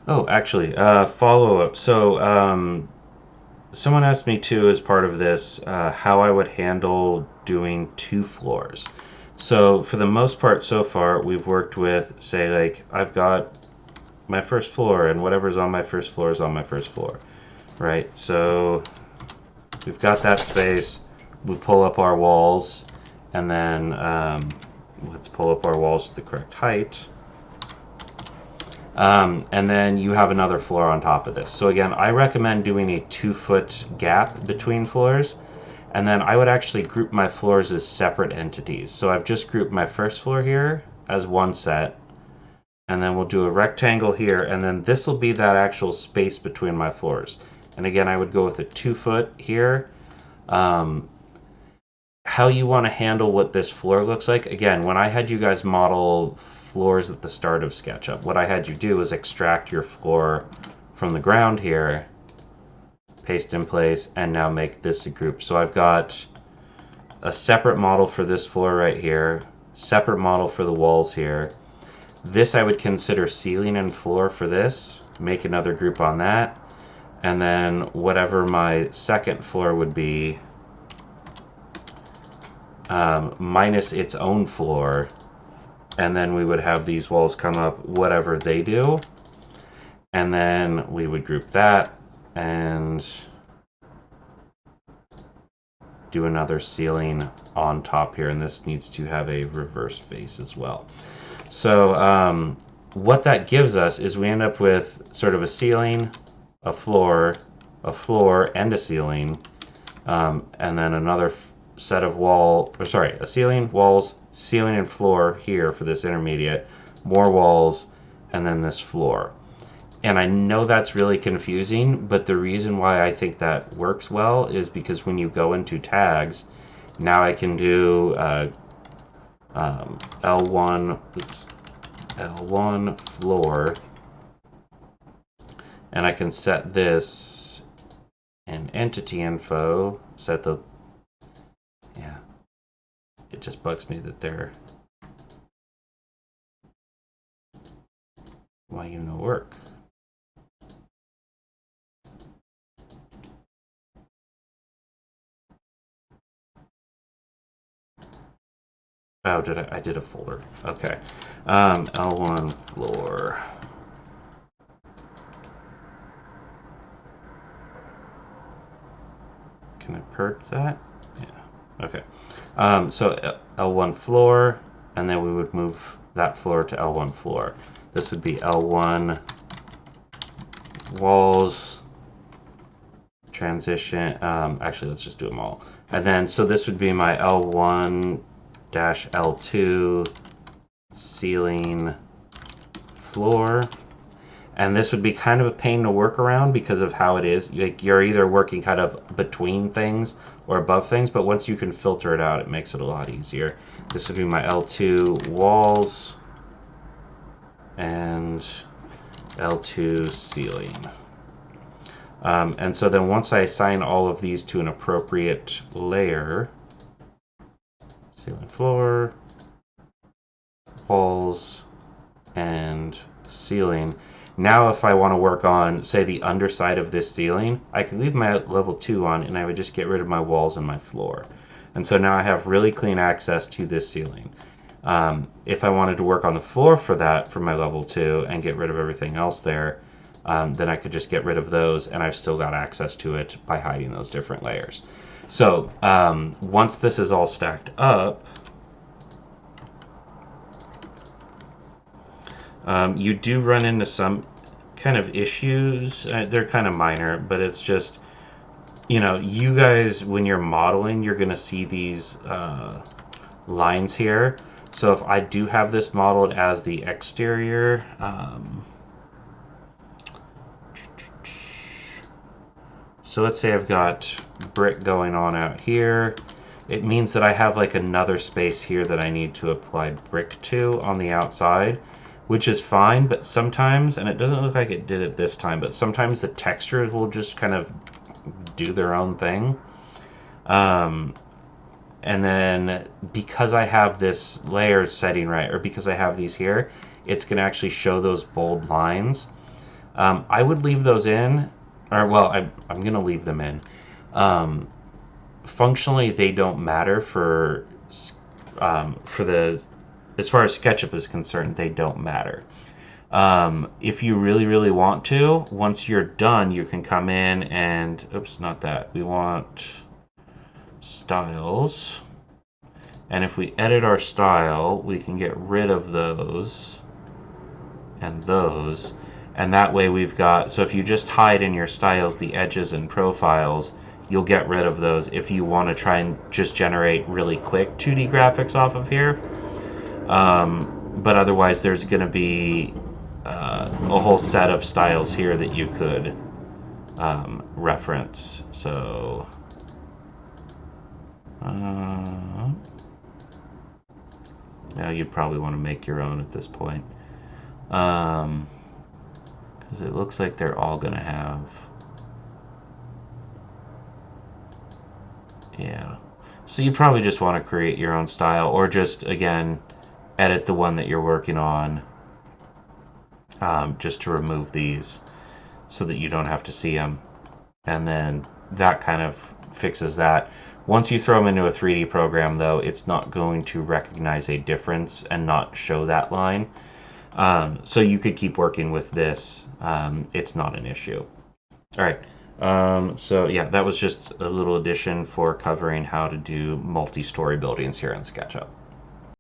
Oh, actually, follow-up. So, someone asked me too, as part of this, how I would handle doing two floors. So, for the most part so far, we've worked with, say, like, I've got my first floor, and whatever's on my first floor is on my first floor, right? So, we've got that space. We pull up our walls, and then let's pull up our walls to the correct height. And then you have another floor on top of this. So again, I recommend doing a 2-foot gap between floors. And then I would actually group my floors as separate entities. So I've just grouped my first floor here as one set. And then we'll do a rectangle here. And then this will be that actual space between my floors. And again, I would go with a 2-foot here. Um, how you want to handle what this floor looks like. Again, when I had you guys model floors at the start of SketchUp, what I had you do is extract your floor from the ground here, paste in place, and now make this a group. So I've got a separate model for this floor right here, separate model for the walls here. This I would consider ceiling and floor for this, make another group on that, and then whatever my second floor would be, minus its own floor, and then we would have these walls come up whatever they do, and then we would group that and do another ceiling on top here, and this needs to have a reverse face as well. So what that gives us is we end up with sort of a ceiling, a floor, and a ceiling, and then another set of a ceiling, walls, ceiling and floor here for this intermediate, more walls, and then this floor. And I know that's really confusing, but the reason why I think that works well is because when you go into tags, now I can do L1, L1 floor, and I can set this in entity info, set the, yeah, it just bugs me that they're, why you no work. Oh, I did a folder. Okay. L1 floor. Can I purge that? Yeah. Okay. So L1 floor, and then we would move that floor to L1 floor. This would be L1 walls, transition. Actually, let's just do them all. And then, so this would be my L1 dash L2 ceiling floor. And this would be kind of a pain to work around because of how it is. Like, you're either working kind of between things or above things, but once you can filter it out, it makes it a lot easier. This would be my L2 walls and L2 ceiling. And so then once I assign all of these to an appropriate layer, ceiling, floor, walls, and ceiling. Now if I want to work on, say, the underside of this ceiling, I can leave my level 2 on and I would just get rid of my walls and my floor. And so now I have really clean access to this ceiling. If I wanted to work on the floor for that, for my level 2, and get rid of everything else there, then I could just get rid of those and I've still got access to it by hiding those different layers. So once this is all stacked up, you do run into some kind of issues. They're kind of minor, but it's just, you know, you guys, when you're modeling, you're going to see these lines here. So if I do have this modeled as the exterior, so let's say I've got brick going on out here. It means that I have like another space here that I need to apply brick to on the outside, which is fine, but sometimes, and it doesn't look like it did it this time, but sometimes the textures will just kind of do their own thing. And then because I have this layer setting right, or because I have these here, it's going to actually show those bold lines. I would leave those in, or well, I'm going to leave them in. Um, Functionally, they don't matter for the as far as SketchUp is concerned, they don't matter. If you really, really want to, once you're done, you can come in and, oops, not that. We want styles. And if we edit our style, we can get rid of those and those. And that way we've got, so if you just hide in your styles the edges and profiles, you'll get rid of those if you want to try and just generate really quick 2D graphics off of here. But otherwise, there's going to be a whole set of styles here that you could reference. So, now you'd probably want to make your own at this point. Because it looks like they're all going to have... Yeah. So you probably just want to create your own style, or just, again, edit the one that you're working on, just to remove these so that you don't have to see them. And then that kind of fixes that. Once you throw them into a 3D program, though, it's not going to recognize a difference and not show that line. So you could keep working with this. It's not an issue. All right. So yeah, that was just a little addition for covering how to do multi-story buildings here in SketchUp.